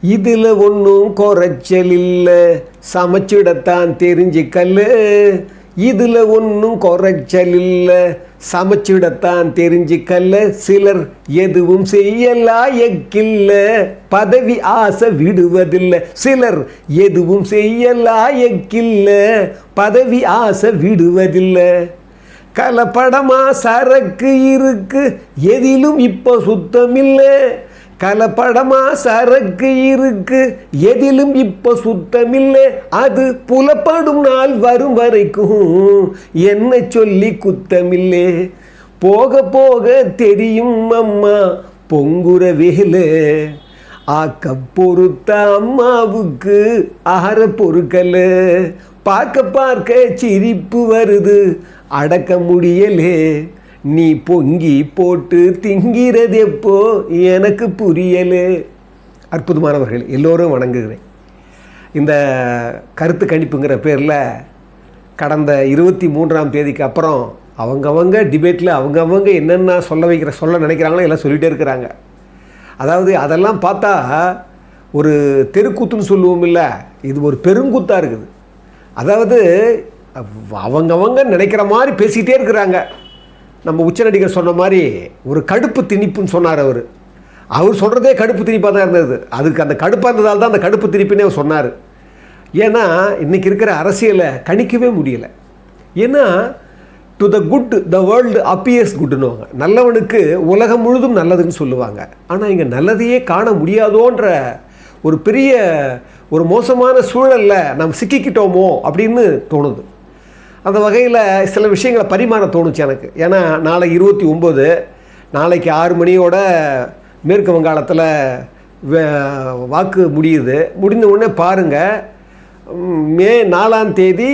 இதில் ஒன்றும் குறைச்சல் இல்லை, சமைச்சிடத்தான் தெரிஞ்சுக்கல்ல. இதில் ஒன்றும் குறைச்சல் இல்லை, சமைச்சிடத்தான் தெரிஞ்சுக்கல்ல. சிலர் எதுவும் செய்யலாயக்கில்ல, பதவி ஆசை விடுவதில்லை. சிலர் எதுவும் செய்யலாயக்கில்ல, பதவி ஆசை விடுவதில்லை. கலப்படமா சரக்கு இருக்கு, எதிலும் இப்போ சுத்தமில்லை. கலப்படமா சரக்கு இருக்கு, எதிலும் இப்போ சுத்தமில்லை. அது புலப்படும் நாள் வரும் வரைக்கும் என்ன சொல்லி குத்தமில்லை. போக போக தெரியும் அம்மா பொங்குற வேலை, ஆக்க பொறுத்த அம்மாவுக்கு ஆற பொறுக்கல. பார்க்க பார்க்க சிரிப்பு வருது, அடக்க முடியலே. நீ பொங்கி போட்டு திங்கிறது எப்போ எனக்கு புரியலே. அற்புதமானவர்கள் எல்லோரும் வணங்குகிறேன். இந்த கருத்து கணிப்புங்கிற பேரில் கடந்த 23ஆம் தேதிக்கு அப்புறம் அவங்கவங்க டிபேட்டில் அவங்கவங்க என்னென்ன சொல்ல நினைக்கிறாங்களோ எல்லாம் சொல்லிகிட்டே இருக்கிறாங்க. அதாவது அதெல்லாம் பார்த்தா ஒரு தெருக்கூத்துன்னு சொல்லுவோம் இல்லை, இது ஒரு பெருங்கூத்தாக இருக்குது. அதாவது அவங்கவங்க நினைக்கிற மாதிரி பேசிக்கிட்டே இருக்கிறாங்க. நம்ம உச்சநடிகர் சொன்ன மாதிரி ஒரு கடுப்பு திணிப்புன்னு சொன்னார். அவர் சொல்கிறதே கடுப்பு திணிப்பாக தான் இருந்தது. அதுக்கு அந்த கடுப்பாக இருந்ததால் தான் அந்த கடுப்பு திணிப்புன்னே அவர் சொன்னார். ஏன்னா இன்றைக்கி இருக்கிற அரசியலை கணிக்கவே முடியலை. ஏன்னா to the good the world appears குட்னுவாங்க. நல்லவனுக்கு உலகம் முழுதும் நல்லதுன்னு சொல்லுவாங்க. ஆனால் இங்கே நல்லதையே காண முடியாதோன்ற ஒரு பெரிய ஒரு மோசமான சூழலில் நம்ம சிக்கிக்கிட்டோமோ அப்படின்னு தோணுது. அந்த வகையில் சில விஷயங்களை பரிமாற தோணுச்சு எனக்கு. ஏன்னா நாளை 29, நாளைக்கு 6 மணியோட மேற்கு வங்காளத்தில் வாக்கு முடியுது. முடிந்த உடனே பாருங்கள், மே 4ஆம் தேதி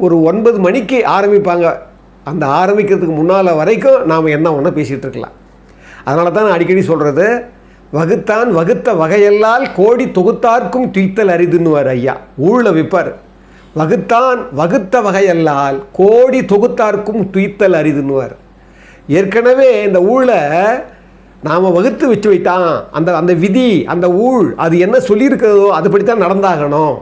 ஒரு 9 மணிக்கு ஆரம்பிப்பாங்க. அந்த ஆரம்பிக்கிறதுக்கு முன்னால் வரைக்கும் நாம் என்ன ஒன்றா பேசிகிட்டு இருக்கலாம். அதனால தான் நான் அடிக்கடி சொல்கிறது, வகுத்தான் வகுத்த வகையெல்லால் கோடி தொகுத்தார்க்கும் துய்த்தல் அரிதுன்னுவார் ஐயா. ஊழில் விற்பார். வகுத்தான் வகுத்த வகையல்லால் கோடி தொகுத்தார்க்கும் துய்த்தல் அரிதுன்னுவார். ஏற்கனவே இந்த ஊழை நாம் வகுத்து வச்சு வைத்தான். அந்த விதி, அந்த ஊழ் அது என்ன சொல்லியிருக்கிறதோ அதுபடி தான் நடந்தாகணும்,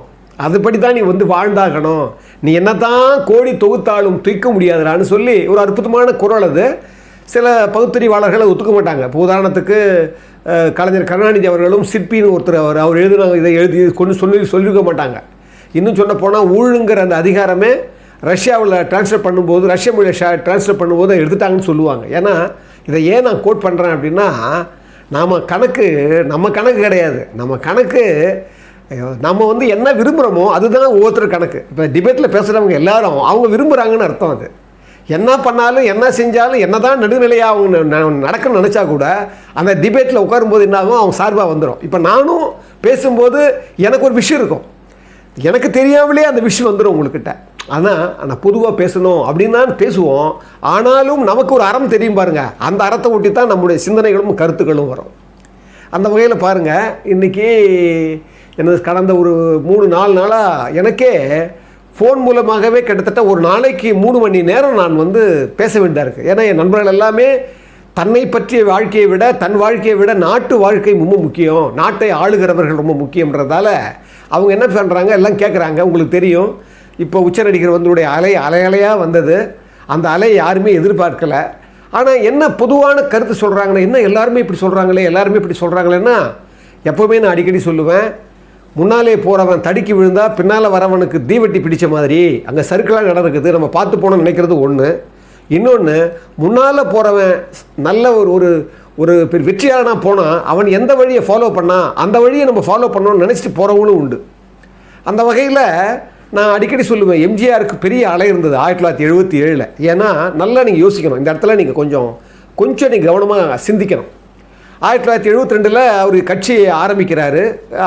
அதுபடி தான் நீ வாழ்ந்தாகணும். நீ என்ன தான் கோடி தொகுத்தாலும் தூக்க முடியாதுடான்னு சொல்லி ஒரு அற்புதமான குரல். அது சில பகுத்தறிவாளர்களை ஒத்துக்க மாட்டாங்க. இப்போ உதாரணத்துக்கு கலைஞர் கருணாநிதி அவர்களும் சிற்பின்னு ஒருத்தர் அவர் எழுதினாங்க, இதை கொண்டு சொல்லியிருக்க மாட்டாங்க. இன்னும் சொல்ல போனால் ஊழுங்கிற அந்த அதிகாரமே ரஷ்யாவில் ட்ரான்ஸ்ஃபர் பண்ணும்போது, ரஷ்ய மொழியில் ட்ரான்ஸ்ஃபர் பண்ணும்போது எடுத்துட்டாங்கன்னு சொல்லுவாங்க. ஏன்னா இதை ஏன் நான் கோட் பண்ணுறேன் அப்படின்னா, நம்ம கணக்கு கிடையாது. நம்ம என்ன விரும்புகிறோமோ அதுதான் ஒவ்வொருத்தர் கணக்கு. இப்போ டிபேட்டில் பேசுகிறவங்க எல்லாரும் அவங்க விரும்புகிறாங்கன்னு அர்த்தம். அது என்ன பண்ணாலும் என்ன செஞ்சாலும் என்ன தான் நடுநிலையாக அவங்க நடக்கணும்னு நினச்சா கூட அந்த டிபேட்டில் உட்காரும்போது என்னாகும், அவங்க சார்பாக வந்துடும். இப்போ நானும் பேசும்போது எனக்கு ஒரு விஷயம் இருக்கும், எனக்கு தெரியாமலே அந்த விஷயம் வந்துடும் உங்கள்கிட்ட. ஆனால் நான் பொதுவாக பேசணும் அப்படின்னு தான் பேசுவோம். ஆனாலும் நமக்கு ஒரு அறம் தெரியும் பாருங்கள், அந்த அறத்தை ஒட்டி தான் நம்முடைய சிந்தனைகளும் கருத்துக்களும் வரும். அந்த வகையில் பாருங்கள், இன்றைக்கி எனது கடந்த ஒரு 3-4 நாளாக எனக்கே ஃபோன் மூலமாகவே கிட்டத்தட்ட ஒரு நாளைக்கு 3 மணி நேரம் நான் பேச வேண்டியதாக இருக்குது. ஏன்னா என் நண்பர்கள் எல்லாமே தன்னை பற்றிய வாழ்க்கையை விட, தன் வாழ்க்கையை விட நாட்டு வாழ்க்கை ரொம்ப முக்கியம், நாட்டை ஆளுகிறவர்கள் ரொம்ப முக்கியன்றதால அவங்க என்ன பண்ணுறாங்க, எல்லாம் கேட்குறாங்க. உங்களுக்கு தெரியும், இப்போ உச்சநடிகர் அலையாக வந்தது. அந்த அலையை யாருமே எதிர்பார்க்கலை. ஆனால் என்ன பொதுவான கருத்து சொல்கிறாங்கன்னா, என்ன எல்லாருமே இப்படி சொல்கிறாங்களேன்னா, எப்போவுமே நான் அடிக்கடி சொல்லுவேன், முன்னாலே போகிறவன் தடுக்கி விழுந்தா பின்னால் வரவனுக்கு தீவெட்டி பிடிச்ச மாதிரி அங்கே சர்க்கிளாக நடக்குது. நம்ம பார்த்து போனோம்னு நினைக்கிறது ஒன்று. இன்னொன்று, முன்னால் போகிறவன் நல்ல ஒரு வெற்றியாளனாக போனால் அவன் எந்த வழியை ஃபாலோ பண்ணால் அந்த வழியை நம்ம ஃபாலோ பண்ணணும்னு நினச்சிட்டு போகிறவங்களும் உண்டு. அந்த வகையில் நான் அடிக்கடி சொல்லுவேன், எம்ஜிஆருக்கு பெரிய அலை இருந்தது 1977. ஏன்னா நல்லா நீங்கள் யோசிக்கணும், இந்த இடத்துல நீங்கள் கொஞ்சம் நீங்கள் கவனமாக சிந்திக்கணும். 1972 அவர் கட்சி ஆரம்பிக்கிறாரு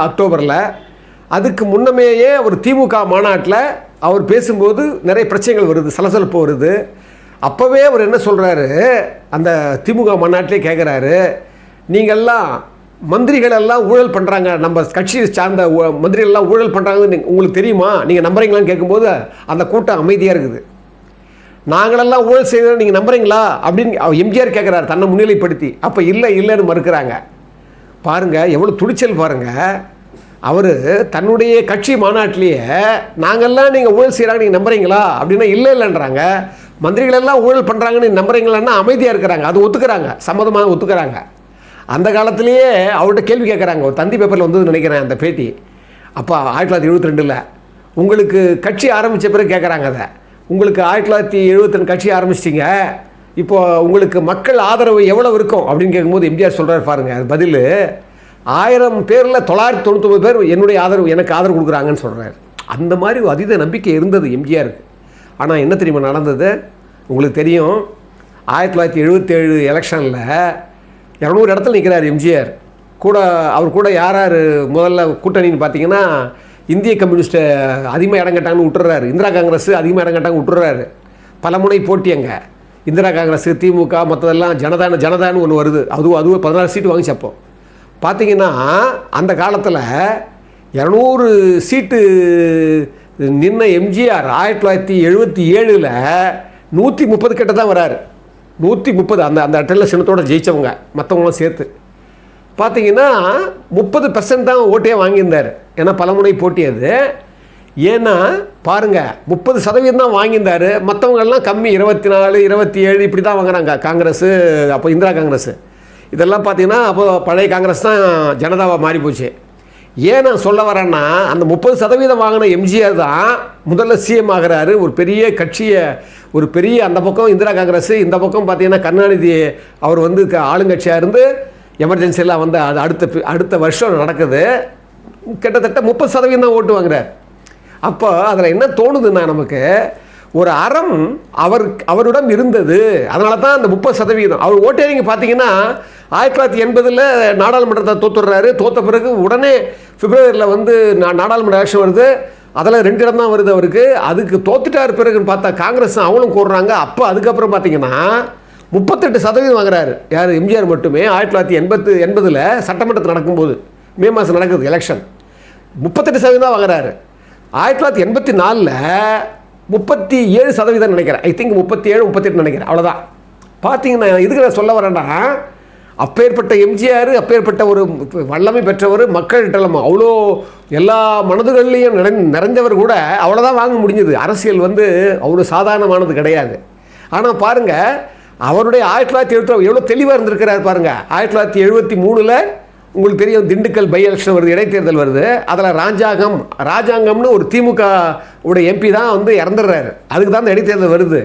அக்டோபரில். அதுக்கு முன்னமேயே ஒரு திமுக மாநாட்டில் அவர் பேசும்போது நிறைய பிரச்சனைகள் வருது, சலசலப்பு வருது. அப்போவே அவர் என்ன சொல்கிறாரு, அந்த திமுக மாநாட்டிலே கேட்குறாரு, நீங்கள்லாம் மந்திரிகளெல்லாம் ஊழல் பண்ணுறாங்க, நம்ம கட்சியை சார்ந்த மந்திரிகளெல்லாம் ஊழல் பண்ணுறாங்கன்னு உங்களுக்கு தெரியுமா, நீங்கள் நம்புறீங்களான்னு கேட்கும்போது அந்த கூட்டம் அமைதியாக இருக்குது. நாங்களெல்லாம் ஊழல் செய்கிறோம் நீங்கள் நம்புறீங்களா அப்படின்னு எம்ஜிஆர் கேட்குறாரு தன்னை முன்னிலைப்படுத்தி. அப்போ இல்லைன்னு மறுக்கிறாங்க. பாருங்கள் எவ்வளோ துணிச்சல் பாருங்கள். அவர் தன்னுடைய கட்சி மாநாட்டிலேயே நாங்கள்லாம் நீங்கள் ஊழல் செய்கிறாங்க நீங்கள் நம்புறீங்களா அப்படின்னா இல்லைன்றாங்க. மந்திரிகளெல்லாம் ஊழல் பண்ணுறாங்கன்னு நம்புறீங்களான்னா அமைதியாக இருக்கிறாங்க. அது ஒத்துக்கிறாங்க, சம்மதமாக ஒத்துக்கிறாங்க. அந்த காலத்திலேயே அவர்கிட்ட கேள்வி கேட்குறாங்க. ஒரு தந்தி பேப்பரில் வந்து நினைக்கிறேன் அந்த பேட்டி. அப்போ 1972 உங்களுக்கு கட்சி ஆரம்பித்த பிறகு கேட்குறாங்க. அதை உங்களுக்கு 1972 கட்சி ஆரம்பிச்சிட்டிங்க, இப்போது உங்களுக்கு மக்கள் ஆதரவு எவ்வளோ இருக்கும் அப்படின்னு கேட்கும்போது எம்ஜிஆர் சொல்கிறார் பாருங்கள். அது பதில் 1000 பேரில் 999 பேர் என்னுடைய ஆதரவு, எனக்கு ஆதரவு கொடுக்குறாங்கன்னு சொல்கிறார். அந்த மாதிரி அதீத நம்பிக்கை இருந்தது எம்ஜிஆருக்கு. ஆனால் என்ன தெரியுமா நடந்தது உங்களுக்கு தெரியும். 1977 எலெக்ஷனில் 200 இடத்துல நிற்கிறார் எம்ஜிஆர். அவர் கூட யார் யார் முதல்ல கூட்டணின்னு பார்த்தீங்கன்னா இந்திய கம்யூனிஸ்ட்டை அதிகமாக இடம் கட்டாங்கன்னு விட்டுறாரு. இந்திரா காங்கிரஸ் அதிகமாக இடம் கட்டாங்க விட்டுறாரு. பல முனை போட்டி அங்கே இந்திரா காங்கிரஸ், திமுக, மற்றதெல்லாம் ஜனதான்னு ஒன்று வருது. அதுவும் 14 சீட்டு வாங்கிச்சு. அப்போ பார்த்தீங்கன்னா அந்த காலத்தில் 200 சீட்டு நின்ன எம்ஜிஆர் 1977 130 கிட்ட தான் வராரு. 130 அந்த அட்டலில் சின்னத்தோடு ஜெயித்தவங்க மற்றவங்களாம் சேர்த்து பார்த்தீங்கன்னா 30% தான் ஓட்டே வாங்கியிருந்தார். ஏன்னா பலமுனை போட்டி அது. ஏன்னா பாருங்கள் 30% தான் வாங்கியிருந்தார். மற்றவங்கெல்லாம் கம்மி 24, 27 இப்படி தான் வாங்குறாங்க. காங்கிரஸ் அப்போ இந்திரா காங்கிரஸ் இதெல்லாம் பார்த்தீங்கன்னா அப்போ பழைய காங்கிரஸ் தான் ஜனதாவாக மாறி போச்சு. ஏன் நான் சொல்ல வரேன்னா அந்த 30% வாங்கின எம்ஜிஆர் தான் முதல்ல சிஎம் ஆகிறாரு. ஒரு பெரிய கட்சியை, ஒரு பெரிய அந்த பக்கம் இந்திரா காங்கிரஸ், இந்த பக்கம் பார்த்தீங்கன்னா கருணாநிதி அவர் வந்து ஆளுங்கட்சியாக இருந்து எமர்ஜென்சியெல்லாம் வந்து அது அடுத்த வருஷம் நடக்குது. கிட்டத்தட்ட 30% தான் ஓட்டு வாங்குறார். அப்போ அதில் என்ன தோணுதுன்னா நமக்கு ஒரு அறம் அவரிடம் இருந்தது. அதனால தான் அந்த 30% அவர் ஓட்டே நீங்கள் பார்த்தீங்கன்னா 1980 நாடாளுமன்றத்தை தோத்துடுறாரு. தோற்ற பிறகு உடனே பிப்ரவரியில் வந்து நாடாளுமன்ற எலெக்ஷன் வருது. அதில் 2 இடம் தான் வருது அவருக்கு. அதுக்கு தோத்துட்டார் பிறகுன்னு பார்த்தா காங்கிரஸ் அவங்களும் கூடுறாங்க. அப்போ அதுக்கப்புறம் பார்த்தீங்கன்னா 38% வாங்குறாரு. யார்? எம்ஜிஆர் மட்டுமே. 1980 சட்டமன்றத்தில் நடக்கும்போது மே மாதம் நடக்குது எலெக்ஷன். 38% தான் வாங்குறாரு. 1984 37% நினைக்கிறேன். ஐ திங்க் 37, 38 நினைக்கிறேன். அவ்வளோதான். பார்த்தீங்கன்னா இதுக்கு நான் சொல்ல வரேன்னா அப்பேற்பட்ட எம்ஜிஆர், அப்பேற்பட்ட ஒரு வல்லமை பெற்றவர், மக்கள்கிட்ட அவ்வளோ எல்லா மனதுகள்லையும் நிறைஞ்சவர் கூட அவ்வளோதான் வாங்க முடிஞ்சது. அரசியல் வந்து அவ்வளோ சாதாரணமானது கிடையாது. ஆனால் பாருங்கள் அவருடைய 1970 எவ்வளோ தெளிவாக இருந்திருக்கிறார் பாருங்கள். 1973 உங்களுக்கு தெரியும் திண்டுக்கல் பை எலெக்ஷன் வருது, இடைத்தேர்தல் வருது. அதில் ராஜாங்கம்னு ஒரு திமுக உடைய எம்பி தான் வந்து இறந்துடுறாரு. அதுக்கு தான் அந்த இடைத்தேர்தல் வருது.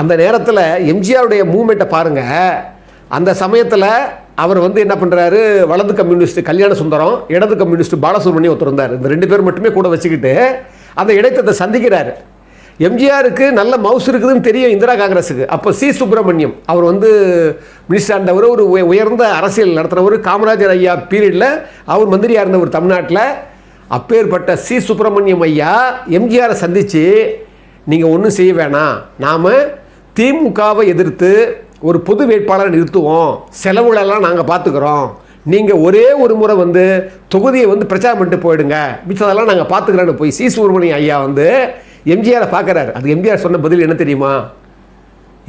அந்த நேரத்தில் எம்ஜிஆருடைய மூமெண்ட்டை பாருங்கள். அந்த சமயத்தில் அவர் வந்து என்ன பண்ணுறாரு, வலது கம்யூனிஸ்ட் கல்யாண சுந்தரம், இடது கம்யூனிஸ்ட் பாலசுப்ரமணியம் ஒருத்தர் இருந்தார். இந்த 2 பேர் மட்டுமே கூட வச்சுக்கிட்டு அந்த இடைத்தேர்தலை சந்திக்கிறார். எம்ஜிஆருக்கு நல்ல மவுஸ் இருக்குதுன்னு தெரியும் இந்திரா காங்கிரஸுக்கு. அப்போ சி சுப்பிரமணியம் அவர் வந்து மினிஸ்டர் ஆண்டவர், ஒரு உயர்ந்த அரசியல் நடத்துகிறவர். காமராஜர் ஐயா பீரியடில் அவர் மந்திரியாக இருந்தவர் தமிழ்நாட்டில். அப்பேற்பட்ட சி சுப்பிரமணியம் ஐயா எம்ஜிஆரை சந்தித்து நீங்கள் ஒன்றும் செய்ய வேணாம், நாம் திமுகவை எதிர்த்து ஒரு பொது வேட்பாளரை நிறுத்துவோம், செலவுகளெல்லாம் நாங்கள் பார்த்துக்குறோம், நீங்கள் ஒரே ஒரு முறை வந்து தொகுதியை வந்து பிரச்சாரம் பண்ணிட்டு போயிடுங்க, மிச்சதெல்லாம் நாங்கள் பார்த்துக்கிறோன்னு போய் சி சுப்பிரமணியம் ஐயா வந்து எம்ஜிஆரை பார்க்குறாரு. அது எம்ஜிஆர் சொன்ன பதில் என்ன தெரியுமா?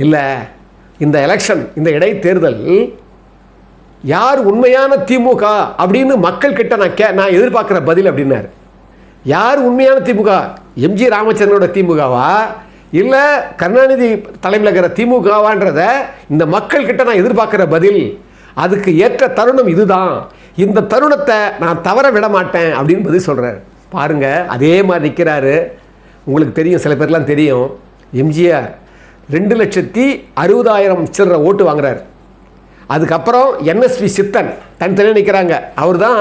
இல்லை, இந்த எலெக்ஷன், இந்த இடைத்தேர்தல் யார் உண்மையான திமுக அப்படின்னு மக்கள் கிட்ட நான் எதிர்பார்க்குற பதில் அப்படின்னாரு. யார் உண்மையான திமுக? எம்ஜி ராமச்சந்திரனோட திமுகவா இல்லை கருணாநிதி தலைமையில் இருக்கிற திமுகவான்றத இந்த மக்கள் கிட்ட நான் எதிர்பார்க்குற பதில். அதுக்கு ஏற்ற தருணம் இதுதான், இந்த தருணத்தை நான் தவற விட மாட்டேன் அப்படின்னு பதில் சொல்கிறார். பாருங்கள், அதே மாதிரி நிற்கிறாரு. உங்களுக்கு தெரியும், சில பேர்லாம் தெரியும், எம்ஜிஆர் 2,60,000 சில்லற ஓட்டு வாங்குறாரு. அதுக்கப்புறம் NSV சித்தன் தனித்தனியாக நிற்கிறாங்க. அவர் தான்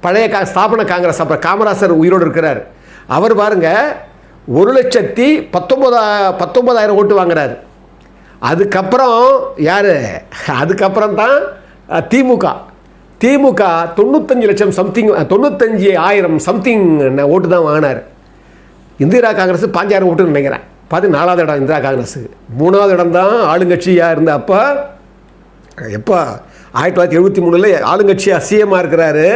பழைய ஸ்தாபன காங்கிரஸ். அப்புறம் காமராசர் உயிரோடு இருக்கிறார். அவர் பாருங்கள் 1,19,000 ஓட்டு வாங்குறாரு. அதுக்கப்புறம் யார்? அதுக்கப்புறம் தான் திமுக 95 லட்சம் சம்திங், 95,000 சம்திங் ஓட்டு தான் வாங்கினார். இந்திரா காங்கிரஸ் 5,000 ஓட்டுன்னு நினைக்கிறேன். பார்த்து 4வது இடம் இந்திரா காங்கிரஸுக்கு. 3வது இடம் தான் ஆளுங்கட்சியாக இருந்த அப்போ எப்போ 1973 ஆளுங்கட்சியாக சிஎம்மாக இருக்கிறாரு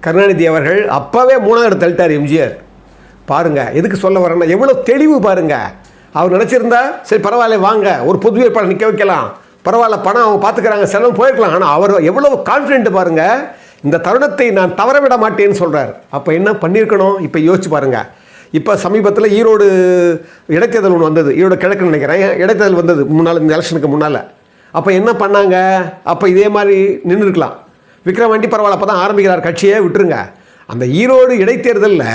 கருணாநிதி அவர்கள். அப்போவே 3வது இடம் தள்ளிட்டார் எம்ஜிஆர். பாருங்கள், எதுக்கு சொல்ல வரேன்னா எவ்வளோ தெளிவு பாருங்கள். அவர் நினச்சிருந்தா சரி பரவாயில்ல, வாங்க ஒரு பொது வேட்பாளர் நிற்க வைக்கலாம், பரவாயில்ல, பணம் அவங்க பார்த்துக்கிறாங்க, செலவு போயிருக்கலாம். ஆனால் அவர் எவ்வளோ கான்ஃபிடென்ட் பாருங்கள். இந்த தருணத்தை நான் தவறவிட மாட்டேன்னு சொல்கிறார். அப்போ என்ன பண்ணியிருக்கணும் இப்போ யோசிச்சு பாருங்கள். இப்போ சமீபத்தில் ஈரோடு இடைத்தேர்தல் ஒன்று வந்தது, ஈரோடு கிழக்குன்னு நினைக்கிறேன், இடைத்தேர்தல் வந்தது முன்னால், இந்த எலெக்ஷனுக்கு முன்னால். அப்போ என்ன பண்ணாங்க, அப்போ இதே மாதிரி நின்று இருக்கலாம். விக்ரவாண்டி பரவாயில்ல, அப்போ தான் ஆரம்பிக்கிறார் கட்சியே, விட்டுருங்க. அந்த ஈரோடு இடைத்தேர்தலில்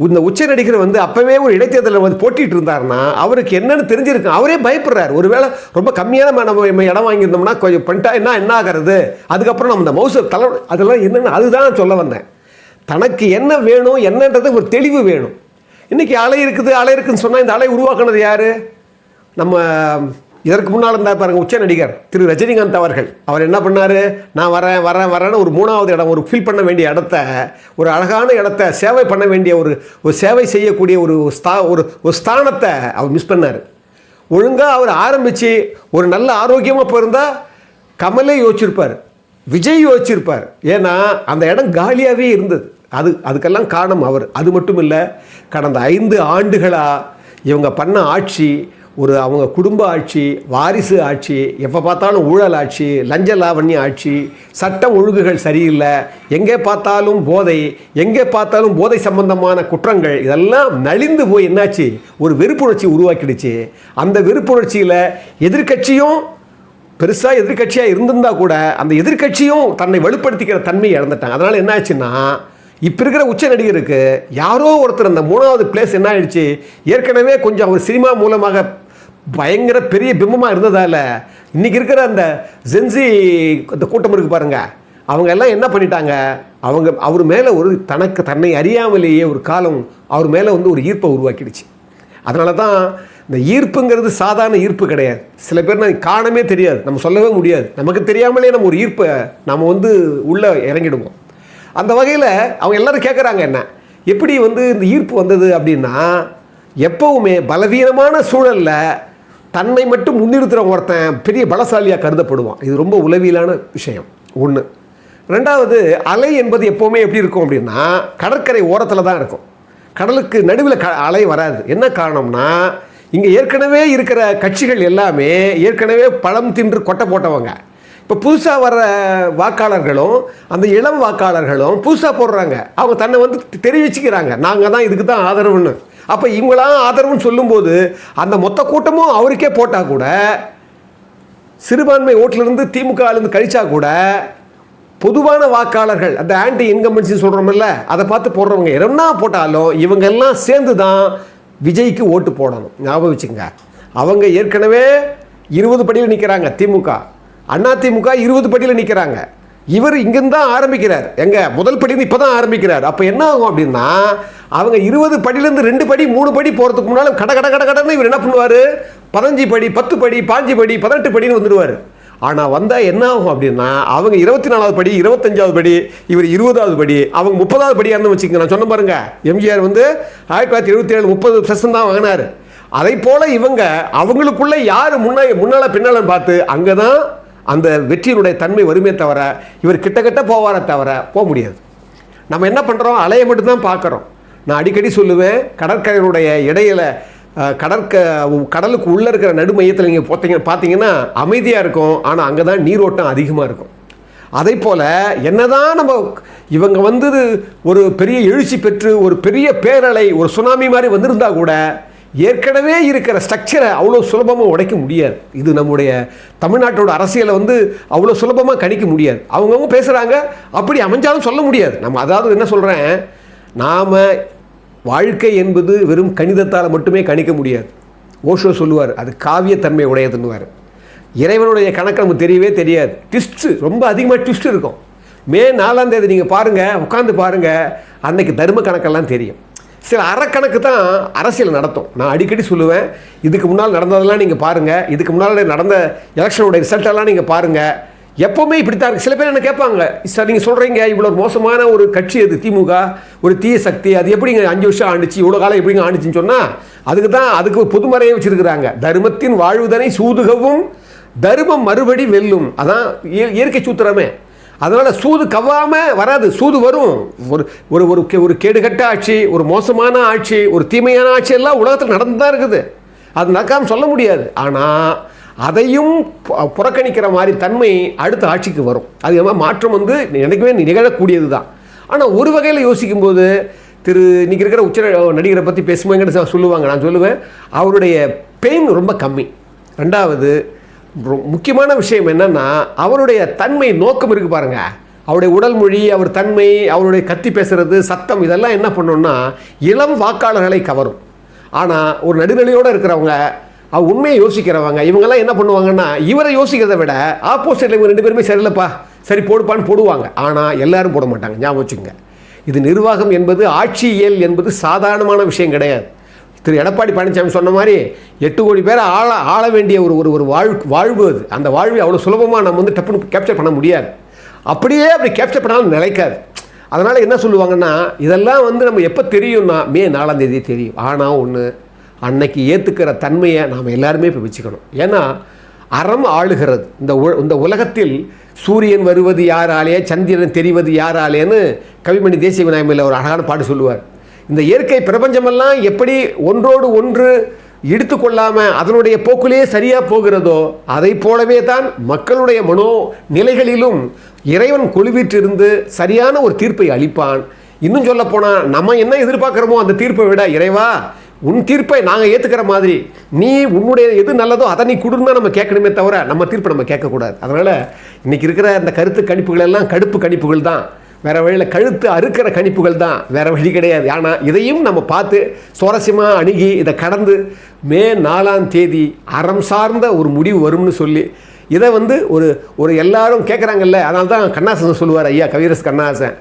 இந்த உச்ச நடிகர் வந்து அப்போவே ஒரு இடைத்தேர்தலில் வந்து போட்டிகிட்டு இருந்தாருன்னா அவருக்கு என்னென்னு தெரிஞ்சிருக்கு. அவரே பயப்படுறார். ஒருவேளை ரொம்ப கம்மியான நம்ம இடம் வாங்கியிருந்தோம்னா கொஞ்சம் பண்ணிட்டா என்ன ஆகிறது, அதுக்கப்புறம் நம்ம இந்த மவுசை தலை அதெல்லாம் என்னென்னு அதுதான் சொல்ல வந்தேன். தனக்கு என்ன வேணும் என்னன்றது ஒரு தெளிவு வேணும். இன்றைக்கி அலை இருக்குதுன்னு சொன்னால் இந்த அலை உருவாக்குனது யார்? நம்ம இதற்கு முன்னால் இருந்தால் பாருங்கள், உச்ச நடிகர் திரு ரஜினிகாந்த் அவர்கள். அவர் என்ன பண்ணார், நான் வரேன்னு ஒரு 3வது இடம், ஒரு ஃபில் பண்ண வேண்டிய இடத்த, ஒரு அழகான இடத்த, சேவை பண்ண வேண்டிய ஒரு சேவை செய்யக்கூடிய ஒரு ஸ்தானத்தை அவர் மிஸ் பண்ணார். ஒழுங்காக அவர் ஆரம்பித்து ஒரு நல்ல ஆரோக்கியமாக போயிருந்தால் கமலே யோசிச்சிருப்பார், விஜய் யோசிச்சிருப்பார். ஏன்னா அந்த இடம் காலியாகவே இருந்தது. அதுக்கெல்லாம் காரணம் அவர். அது மட்டும் இல்லை, கடந்த 5 ஆண்டுகளாக இவங்க பண்ண ஆட்சி அவங்க குடும்ப ஆட்சி, வாரிசு ஆட்சி, எப்போ பார்த்தாலும் ஊழல் ஆட்சி, லஞ்ச லாவண்ய ஆட்சி, சட்டம் ஒழுங்குகள் சரியில்லை, எங்கே பார்த்தாலும் போதை சம்பந்தமான குற்றங்கள், இதெல்லாம் நலிந்து போய் என்னாச்சு, ஒரு வெறுப்புணர்ச்சி உருவாக்கிடுச்சு. அந்த வெறுப்புணர்ச்சியில் எதிர்க்கட்சியும் பெருசாக எதிர்க்கட்சியாக இருந்திருந்தால் கூட அந்த எதிர்க்கட்சியும் தன்னை வலுப்படுத்திக்கிற தன்மையை இழந்துட்டாங்க. அதனால் என்ன ஆச்சுன்னா, இப்போ இருக்கிற உச்ச நடிகருக்கு யாரோ ஒருத்தர் அந்த 3வது பிளேஸ் என்ன ஆயிடுச்சு, ஏற்கனவே கொஞ்சம் அவர் சினிமா மூலமாக பயங்கர பெரிய பிம்பமாக இருந்ததால் இன்றைக்கி இருக்கிற அந்த ஜென்சி அந்த கூட்டம் இருக்குது பாருங்கள், அவங்க எல்லாம் என்ன பண்ணிட்டாங்க, அவர் மேலே தன்னை அறியாமலேயே ஒரு காலம் அவர் மேலே வந்து ஒரு ஈர்ப்பை உருவாக்கிடுச்சு. அதனால தான் இந்த ஈர்ப்புங்கிறது சாதாரண ஈர்ப்பு கிடையாது. சில பேர் காணவே தெரியாது, நம்ம சொல்லவே முடியாது, நமக்கு தெரியாமலே நம்ம ஒரு ஈர்ப்பை நம்ம வந்து உள்ளே இறங்கிடுவோம். அந்த வகையில் அவங்க எல்லோரும் கேட்குறாங்க, என்ன எப்படி வந்து இந்த ஈர்ப்பு வந்தது அப்படின்னா, எப்போவுமே பலவீனமான சூழலில் தன்னை மட்டும் முன்னிறுத்துகிற ஒருத்தன் பெரிய பலசாலியாக கருதப்படுவான். இது ரொம்ப உளவியலான விஷயம் ஒன்று. 2வது, அலை என்பது எப்போவுமே எப்படி இருக்கும் அப்படின்னா, கடற்கரை ஓரத்தில் தான் இருக்கும், கடலுக்கு நடுவில் அலை வராது. என்ன காரணம்னா, இங்கே ஏற்கனவே இருக்கிற கட்சிகள் எல்லாமே ஏற்கனவே பழம் தின்று கொட்டை போட்டவங்க. இப்போ புதுசாக வர்ற வாக்காளர்களும் அந்த இளம் வாக்காளர்களும் புதுசாக போடுறாங்க, அவங்க தன்னை வந்து தெரிவிச்சுக்கிறாங்க, நாங்கள் தான் இதுக்கு தான் ஆதரவுன்னு. அப்போ இவங்களாம் ஆதரவுன்னு சொல்லும்போது அந்த மொத்த கூட்டமும் அவருக்கே போட்டால் கூட, சிறுபான்மை ஓட்டிலிருந்து திமுகலேருந்து கழிச்சா கூட, பொதுவான வாக்காளர்கள் அந்த ஆன்டி இன்கம்பன்சின்னு சொல்கிறோமில்ல, அதை பார்த்து போடுறவங்க என்ன போட்டாலும் இவங்கெல்லாம் சேர்ந்து தான் விஜய்க்கு ஓட்டு போடணும். ஞாபகம் வச்சுங்க. அவங்க ஏற்கனவே 20 படியில் நிற்கிறாங்க திமுக, அதிமுக 20 படியில் நிற்கிறாங்க. இவர் இங்கேருந்து தான் ஆரம்பிக்கிறார், முதல் படியிருந்து இப்போ தான் ஆரம்பிக்கிறார். அப்போ என்ன ஆகும் அப்படின்னா, அவங்க 20 படியிலேருந்து 2 படி 3 படி போகிறதுக்கு முன்னால் கடன்னு இவர் என்ன பண்ணுவார், 15 படி 10 படி 5 படி 18 படின்னு வந்துடுவார். ஆனால் வந்தால் என்ன ஆகும் அப்படின்னா, அவங்க 24வது படி 25வது படி, இவர் 20வது படி, அவங்க 30வது படியாருன்னு வச்சுக்கோங்க. நான் சொன்ன பாருங்க, எம்ஜிஆர் வந்து 1977 30% தான் வாங்கினார். அதை போல் அவங்களுக்குள்ளே யார் முன்னால் பின்னால் பார்த்து அங்கே தான் அந்த வெற்றியினுடைய தன்மை வருமே தவிர, இவர் கிட்ட போவார தவிர போக முடியாது. நம்ம என்ன பண்ணுறோம், அலையை மட்டும்தான் பார்க்குறோம். நான் அடிக்கடி சொல்லுவேன், கடற்கரையினுடைய இடையில கடலுக்கு உள்ளே இருக்கிற நடுமையத்தில் நீங்கள் பார்த்தீங்கன்னா அமைதியாக இருக்கும், ஆனால் அங்கே தான் நீரோட்டம் அதிகமாக இருக்கும். அதே போல் என்னதான் இவங்க வந்து ஒரு பெரிய எழுச்சி பெற்று ஒரு பெரிய பேரலை, ஒரு சுனாமி மாதிரி வந்திருந்தா கூட ஏற்கனவே இருக்கிற ஸ்ட்ரக்சரை அவ்வளோ சுலபமாக உடைக்க முடியாது. இது நம்முடைய தமிழ்நாட்டோட அரசியலை வந்து அவ்வளோ சுலபமாக கணிக்க முடியாது. அவங்கவுங்க பேசுகிறாங்க, அப்படி அமைஞ்சாலும் சொல்ல முடியாது. அதாவது என்ன சொல்கிறேன், நாம் வாழ்க்கை என்பது வெறும் கணிதத்தால் மட்டுமே கணிக்க முடியாது. ஓஷோ சொல்லுவார், அது காவியத்தன்மை உடையதுன்னுவார். இறைவனுடைய கணக்கு நமக்கு தெரியவே தெரியாது. ட்விஸ்ட்டு ரொம்ப அதிகமாக ட்விஸ்ட் இருக்கும். மே 4ஆம் தேதி நீங்கள் பாருங்கள், உட்காந்து பாருங்கள், அன்னைக்கு தர்ம கணக்கெல்லாம் தெரியும். சில அறக்கணக்கு தான் அரசியல் நடத்தும். நான் அடிக்கடி சொல்லுவேன், இதுக்கு முன்னால் நடந்ததெல்லாம் நீங்கள் பாருங்கள், இதுக்கு முன்னால் நடந்த எலெக்ஷனுடைய ரிசல்ட்டெல்லாம் நீங்கள் பாருங்கள், எப்போவுமே இப்படி தான் இருக்குது. சில பேர் என்ன கேட்பாங்க, சார் நீங்கள் சொல்கிறீங்க இவ்வளோ மோசமான ஒரு கட்சி அது திமுக, ஒரு தீய சக்தி, அது எப்படிங்க 5 வருஷம் ஆண்டுச்சு, இவ்வளோ காலம் எப்படிங்க ஆண்டுச்சின்னு சொன்னால், அதுக்கு பொதுமறையை வச்சுருக்கிறாங்க. தர்மத்தின் வாழ்வுதனை சூதுகவும் தர்மம் மறுபடி வெல்லும், அதான் இயற்கை சூத்திரமே. அதனால் சூது கவ்வாமல் வராது, சூது வரும். ஒரு ஒரு கேடுகட்ட ஆட்சி, ஒரு மோசமான ஆட்சி, ஒரு தீமையான ஆட்சி எல்லாம் உலகத்தில் நடந்து தான் இருக்குது. அது நடக்காமல் சொல்ல முடியாது. ஆனால் அதையும் புறக்கணிக்கிற மாதிரி தன்மை அடுத்த ஆட்சிக்கு வரும். அது மாற்றம் வந்து எனக்குமே நிகழக்கூடியது தான். ஆனால் ஒரு வகையில் யோசிக்கும்போது இன்றைக்கி இருக்கிற உச்ச நடிகரை பற்றி பேசும்போது சொல்லுவாங்க, நான் சொல்லுவேன் அவருடைய பெயின் ரொம்ப கம்மி. ரெண்டாவது முக்கியமான விஷயம் என்னென்னா அவருடைய தன்மை நோக்கம் இருக்குது பாருங்கள். அவருடைய உடல் மொழி, அவர் தன்மை, அவருடைய கத்தி பேசுகிறது, சத்தம், இதெல்லாம் என்ன பண்ணோன்னா இளம் வாக்காளர்களை கவரும். ஆனால் ஒரு நடுநிலையோடு இருக்கிறவங்க, உண்மையை யோசிக்கிறவங்க, இவங்கெல்லாம் என்ன பண்ணுவாங்கன்னா இவரை யோசிக்கிறத விட ஆப்போசிட்டில் இவங்க 2 பேருமே சரியில்லைப்பா சரி போடுப்பான்னு போடுவாங்க. ஆனால் எல்லாரும் போட மாட்டாங்க. ஞாபகம் வச்சுக்கோங்க, இது நிர்வாகம் என்பது, ஆட்சியியல் என்பது சாதாரணமான விஷயம் கிடையாது. எடப்பாடி பழனிசாமி சொன்ன மாதிரி 8 கோடி பேரை ஆள வேண்டிய ஒரு வாழ்வு அது. அந்த வாழ்வை அவ்வளோ சுலபமாக நம்ம வந்து டப்புன்னு கேப்சர் பண்ண முடியாது. அப்படி கேப்சர் பண்ணாலும் நிலைக்காது. அதனால் என்ன சொல்லுவாங்கன்னா இதெல்லாம் வந்து நம்ம எப்போ தெரியும்னா மே 4ஆம் தேதி தெரியும். ஆனால் ஒன்று, அன்னைக்கு ஏற்றுக்கிற தன்மையை நாம் எல்லாருமே இப்போ வச்சுக்கணும். ஏன்னா அறம் ஆளுகிறது. இந்த உலகத்தில் சூரியன் வருவது யாராலே, சந்திரன் தெரிவது யாராலேன்னு கவிமணி தேசிய விநாயகமில் ஒரு அழகான பாட்டு சொல்லுவார். இந்த இயற்கை பிரபஞ்சமெல்லாம் எப்படி ஒன்றோடு ஒன்று இடித்து கொள்ளாமல் அதனுடைய போக்குலேயே சரியாக போகிறதோ அதை போலவே தான் மக்களுடைய மனோ நிலைகளிலும் இறைவன் கொலுவிட்டிருந்து சரியான ஒரு தீர்ப்பை அளிப்பான். இன்னும் சொல்ல போனால் நம்ம என்ன எதிர்பார்க்குறோமோ அந்த தீர்ப்பை விட, இறைவா உன் தீர்ப்பை நாங்கள் ஏற்றுக்கிற மாதிரி நீ உன்னுடைய எது நல்லதோ அதை நீ கொடுன்னா நம்ம கேட்கணுமே தவிர நம்ம தீர்ப்பை நம்ம கேட்கக்கூடாது. அதனால் இன்றைக்கி இருக்கிற அந்த கருத்து கணிப்புகள் எல்லாம் கடுப்பு கணிப்புகள் தான், வேறு வழியில் கழுத்து அறுக்கிற கணிப்புகள் தான், வேறு வழி கிடையாது. ஆனால் இதையும் நம்ம பார்த்து சுவாரஸ்யமாக அணுகி இதை கடந்து மே 4ஆம் தேதி அறம் சார்ந்த ஒரு முடிவு வரும்னு சொல்லி இதை வந்து ஒரு எல்லாரும் கேட்குறாங்கல்ல. அதனால தான் கண்ணாசன் சொல்லுவார், ஐயா கவியரசு கண்ணாசன்,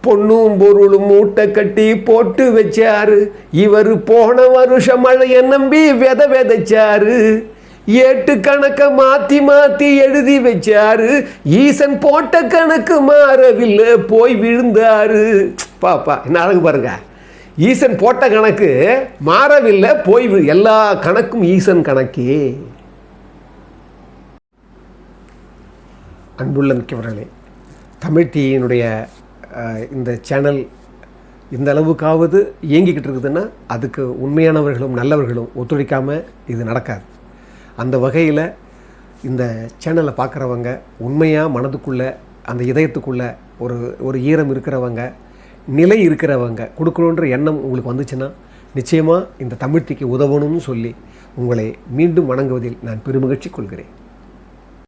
பொண்ணும் பொருளும் மூட்டை கட்டி போட்டு வச்சாரு, இவர் போன வருஷம் மழையை நம்பி விதைச்சாரு, ஏட்டு கணக்க மாற்றி மாற்றி எழுதி வச்சாரு, ஈசன் போட்ட கணக்கு மாறவில்லை போய் விழுந்தாரு. பாப்பா என்ன அழகு பாருங்க, ஈசன் போட்ட கணக்கு மாறவில்லை போய் எல்லா கணக்கும் ஈசன் கணக்கே. அன்புள்ள மிக்கவர்களே, தமிழ் டிவியினுடைய இந்த சேனல் இந்த அளவுக்காவது இயங்கிக்கிட்டு இருக்குதுன்னா அதுக்கு உண்மையானவர்களும் நல்லவர்களும் ஒத்துழைக்காமல் இது நடக்காது. அந்த வகையில் இந்த சேனலை பார்க்குறவங்க உண்மையாக மனதுக்குள்ளே அந்த இதயத்துக்குள்ளே ஒரு ஈரம் இருக்கிறவங்க, நிலை இருக்கிறவங்க, கொடுக்கணுன்ற எண்ணம் உங்களுக்கு வந்துச்சுன்னா நிச்சயமாக இந்த தமிழ்த்திக்கு உதவணும்னு சொல்லி உங்களை மீண்டும் வணங்குவதில் நான் பெருமகிழ்ச்சி கொள்கிறேன்.